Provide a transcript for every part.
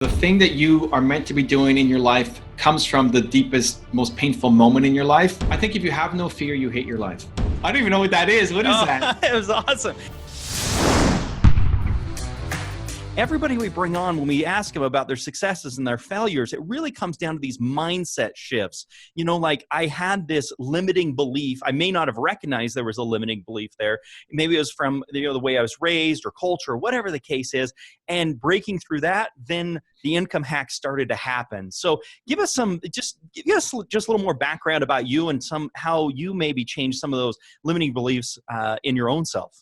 The thing that you are meant to be doing in your life comes from the deepest, most painful moment in your life. I think if you have no fear, you hate your life. I don't even know what that is. What is that? It was awesome. Everybody we bring on, when we ask them about their successes and their failures, it really comes down to these mindset shifts. You know, like I had this limiting belief. I may not have recognized there was a limiting belief there. Maybe it was from the way I was raised or culture, whatever the case is. And breaking through that, then the income hack started to happen. So give us give us just a little more background about you and how you maybe changed some of those limiting beliefs in your own self.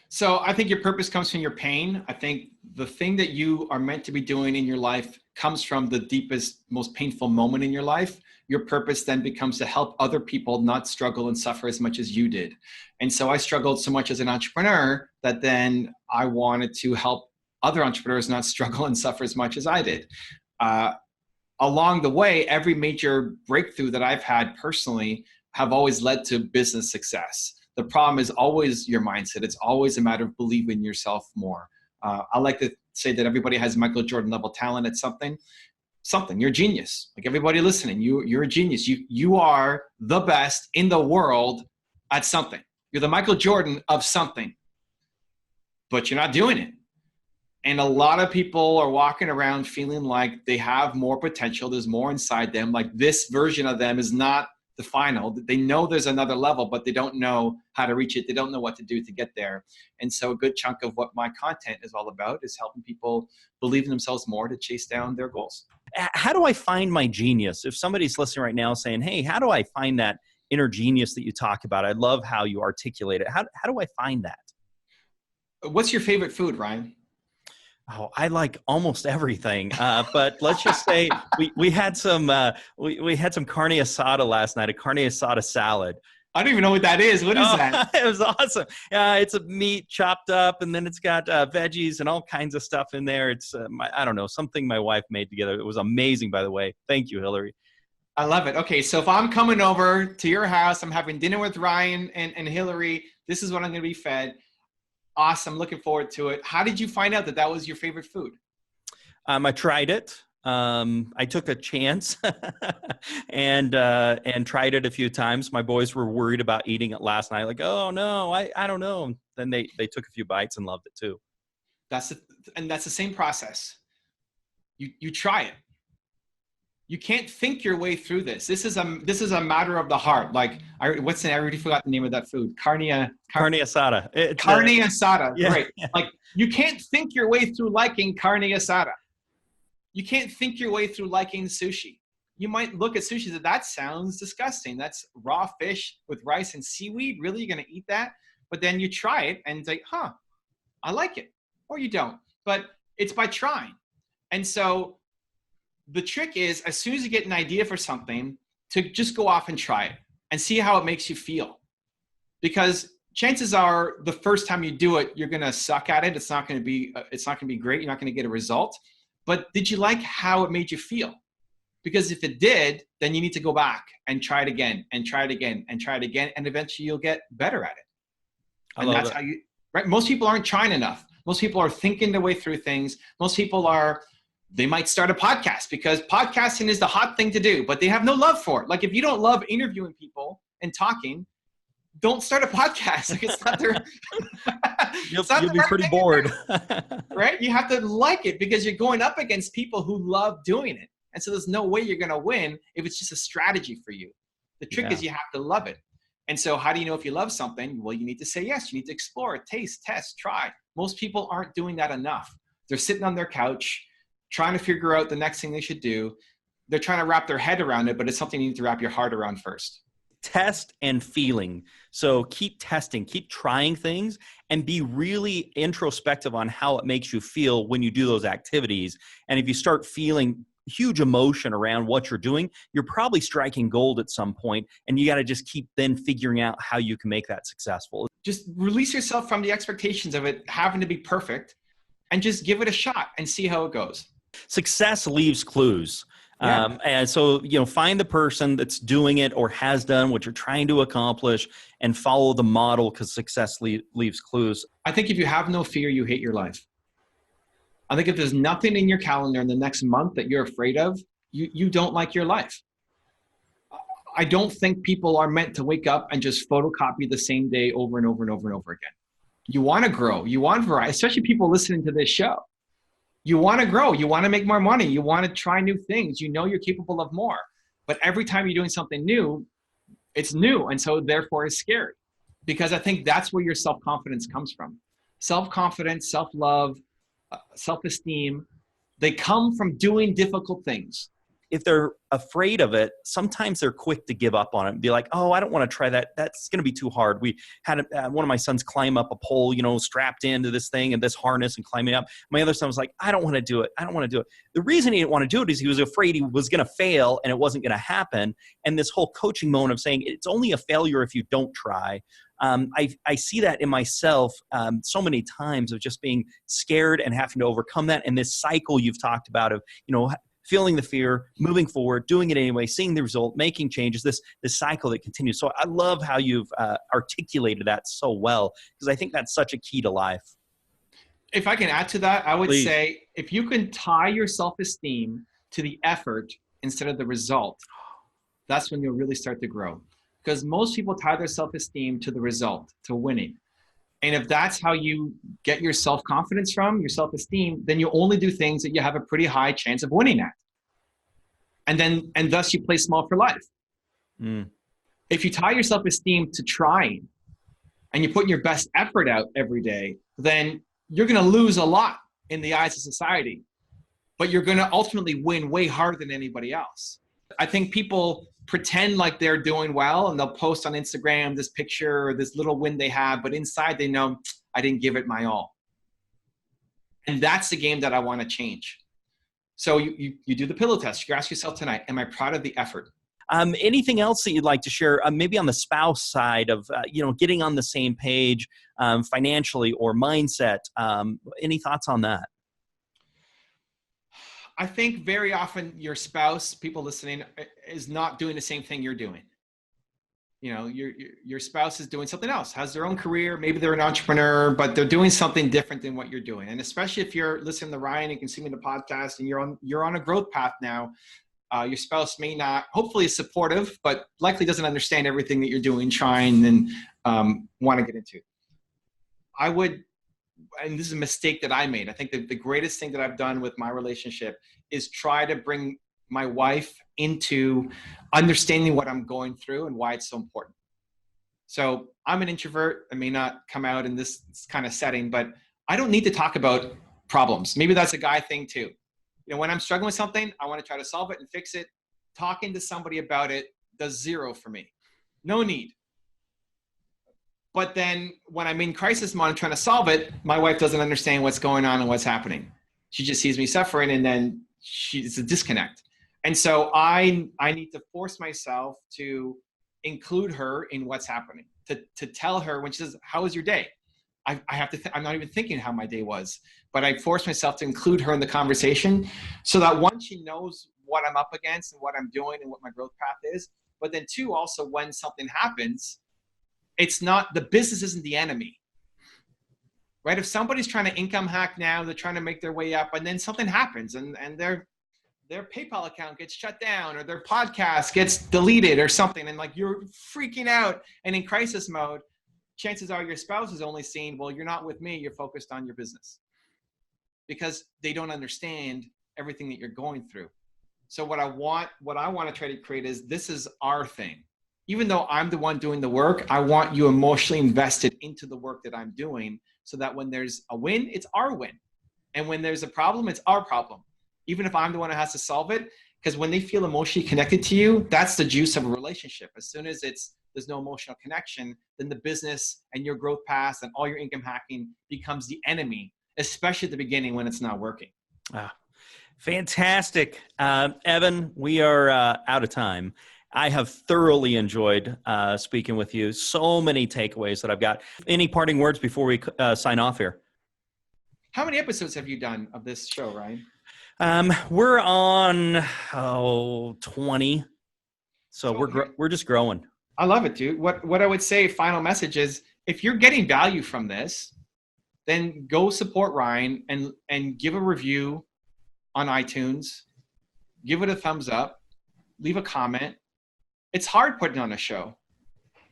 So I think your purpose comes from your pain. I think the thing that you are meant to be doing in your life comes from the deepest, most painful moment in your life. Your purpose then becomes to help other people not struggle and suffer as much as you did. And so I struggled so much as an entrepreneur that then I wanted to help other entrepreneurs not struggle and suffer as much as I did. Along the way, every major breakthrough that I've had personally have always led to business success. The problem is always your mindset. It's always a matter of believing in yourself more. I like to say that everybody has Michael Jordan level talent at something. You're a genius. Like everybody listening, you're a genius. You are the best in the world at something. You're the Michael Jordan of something, but you're not doing it. And a lot of people are walking around feeling like they have more potential. There's more inside them. Like this version of them is not the final. They know there's another level, but they don't know how to reach it. They don't know what to do to get there. And so a good chunk of what my content is all about is helping people believe in themselves more to chase down their goals. How do I find my genius? If somebody's listening right now saying, hey, how do I find that inner genius that you talk about? I love how you articulate it. How do I find that? What's your favorite food, Ryan? Oh, I like almost everything, but let's just say we had some we had some carne asada last night, a carne asada salad. I don't even know what that is. What is that? It was awesome. It's a meat chopped up, and then it's got veggies and all kinds of stuff in there. It's I don't know, something my wife made together. It was amazing, by the way. Thank you, Hillary. I love it. Okay, so if I'm coming over to your house, I'm having dinner with Ryan and Hillary. This is what I'm going to be fed. Awesome. Looking forward to it. How did you find out that that was your favorite food? I tried it. I took a chance and tried it a few times. My boys were worried about eating it last night. Like, oh no, I don't know. Then they took a few bites and loved it too. That's the same process. You try it. You can't think your way through this. This is a matter of the heart. Like I already forgot the name of that food. Carne asada. Carne asada. Yeah. Right. Like you can't think your way through liking carne asada. You can't think your way through liking sushi. You might look at sushi and that sounds disgusting. That's raw fish with rice and seaweed. Really, you're gonna eat that? But then you try it and it's like, I like it. Or you don't. But it's by trying. And so the trick is, as soon as you get an idea for something, to just go off and try it and see how it makes you feel. Because chances are the first time you do it, you're going to suck at it. It's not going to be great. You're not going to get a result. But did you like how it made you feel? Because if it did, then you need to go back and try it again and try it again and try it again. And eventually you'll get better at it. And that's how you, right? Most people aren't trying enough. Most people are thinking their way through things. Most people they might start a podcast because podcasting is the hot thing to do, but they have no love for it. Like if you don't love interviewing people and talking, don't start a podcast. Like it's not their, you'll be pretty bored. Right? You have to like it because you're going up against people who love doing it. And so there's no way you're going to win if it's just a strategy for you. The trick is you have to love it. And so how do you know if you love something? Well, you need to say yes. You need to explore it, taste, test, try. Most people aren't doing that enough. They're sitting on their couch trying to figure out the next thing they should do. They're trying to wrap their head around it, but it's something you need to wrap your heart around first. Test and feeling. So keep testing, keep trying things, and be really introspective on how it makes you feel when you do those activities. And if you start feeling huge emotion around what you're doing, you're probably striking gold at some point, and you got to just keep then figuring out how you can make that successful. Just release yourself from the expectations of it having to be perfect and just give it a shot and see how it goes. Success leaves clues. Yeah. And so, find the person that's doing it or has done what you're trying to accomplish and follow the model because success leaves clues. I think if you have no fear, you hate your life. I think if there's nothing in your calendar in the next month that you're afraid of, you don't like your life. I don't think people are meant to wake up and just photocopy the same day over and over and over and over again. You want to grow. You want variety, especially people listening to this show. You want to grow. You want to make more money. You want to try new things. You know you're capable of more. But every time you're doing something new, it's new. And so therefore it's scary. Because I think that's where your self-confidence comes from. Self-confidence, self-love, self-esteem, they come from doing difficult things. If they're afraid of it, sometimes they're quick to give up on it and be like, oh, I don't want to try that. That's going to be too hard. We had one of my sons climb up a pole, strapped into this thing and this harness and climbing up. My other son was like, I don't want to do it. I don't want to do it. The reason he didn't want to do it is he was afraid he was going to fail and it wasn't going to happen. And this whole coaching moment of saying it's only a failure if you don't try. I see that in myself so many times of just being scared and having to overcome that. And this cycle you've talked about of, feeling the fear, moving forward, doing it anyway, seeing the result, making changes, this cycle that continues. So I love how you've articulated that so well, because I think that's such a key to life. If I can add to that, I would Please. say if you can tie your self-esteem to the effort instead of the result, that's when you'll really start to grow. Because most people tie their self-esteem to the result, to winning. And if that's how you get your self-confidence from, your self-esteem, then you only do things that you have a pretty high chance of winning at. And thus you play small for life. If you tie your self-esteem to trying and you put your best effort out every day, then you're going to lose a lot in the eyes of society, but you're going to ultimately win way harder than anybody else. I think people pretend like they're doing well and they'll post on Instagram this picture or this little win they have, but inside they know I didn't give it my all. And that's the game that I want to change. So you do the pillow test. You ask yourself tonight, am I proud of the effort? Anything else that you'd like to share, maybe on the spouse side of, getting on the same page financially or mindset? Any thoughts on that? I think very often your spouse, people listening, is not doing the same thing you're doing. Your spouse is doing something else, has their own career. Maybe they're an entrepreneur, but they're doing something different than what you're doing. And especially if you're listening to Ryan and consuming the podcast and you're on a growth path now, your spouse may not, hopefully is supportive, but likely doesn't understand everything that you're doing, trying, and want to get into. And this is a mistake that I made. I think that the greatest thing that I've done with my relationship is try to bring my wife into understanding what I'm going through and why it's so important. So I'm an introvert. I may not come out in this kind of setting, but I don't need to talk about problems. Maybe that's a guy thing too. When I'm struggling with something, I want to try to solve it and fix it. Talking to somebody about it does zero for me. No need. But then when I'm in crisis mode and trying to solve it, my wife doesn't understand what's going on and what's happening. She just sees me suffering, and then it's a disconnect. And so I need to force myself to include her in what's happening, to tell her when she says, how was your day? I have to, I'm not even thinking how my day was, but I force myself to include her in the conversation so that one, she knows what I'm up against and what I'm doing and what my growth path is. But then two, also when something happens, it's not, the business isn't the enemy, right? If somebody's trying to income hack now, they're trying to make their way up, and then something happens and their PayPal account gets shut down or their podcast gets deleted or something, and like you're freaking out and in crisis mode, chances are your spouse is only seeing, well, you're not with me, you're focused on your business, because they don't understand everything that you're going through. So what I want to try to create is, this is our thing. Even though I'm the one doing the work, I want you emotionally invested into the work that I'm doing, so that when there's a win, it's our win. And when there's a problem, it's our problem. Even if I'm the one who has to solve it, because when they feel emotionally connected to you, that's the juice of a relationship. As soon as there's no emotional connection, then the business and your growth path and all your income hacking becomes the enemy, especially at the beginning when it's not working. Fantastic. Evan, we are out of time. I have thoroughly enjoyed speaking with you. So many takeaways that I've got. Any parting words before we sign off here? How many episodes have you done of this show, Ryan? We're on 20. So we're just growing. I love it, dude. What I would say, final message is, if you're getting value from this, then go support Ryan and give a review on iTunes. Give it a thumbs up. Leave a comment. It's hard putting on a show,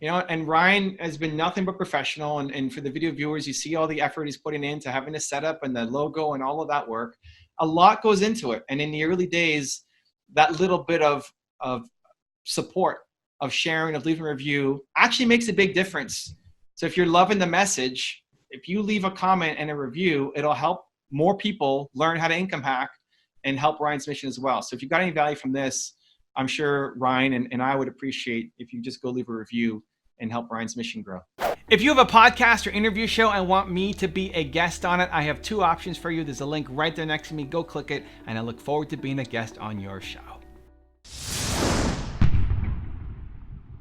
you know, and Ryan has been nothing but professional. And for the video viewers, you see all the effort he's putting into having the setup and the logo and all of that work. A lot goes into it. And in the early days, that little bit of support, of sharing, of leaving a review actually makes a big difference. So if you're loving the message, if you leave a comment and a review, it'll help more people learn how to income hack and help Ryan's mission as well. So if you got any value from this, I'm sure Ryan and I would appreciate if you just go leave a review and help Ryan's mission grow. If you have a podcast or interview show and want me to be a guest on it, I have two options for you. There's a link right there next to me. Go click it, and I look forward to being a guest on your show.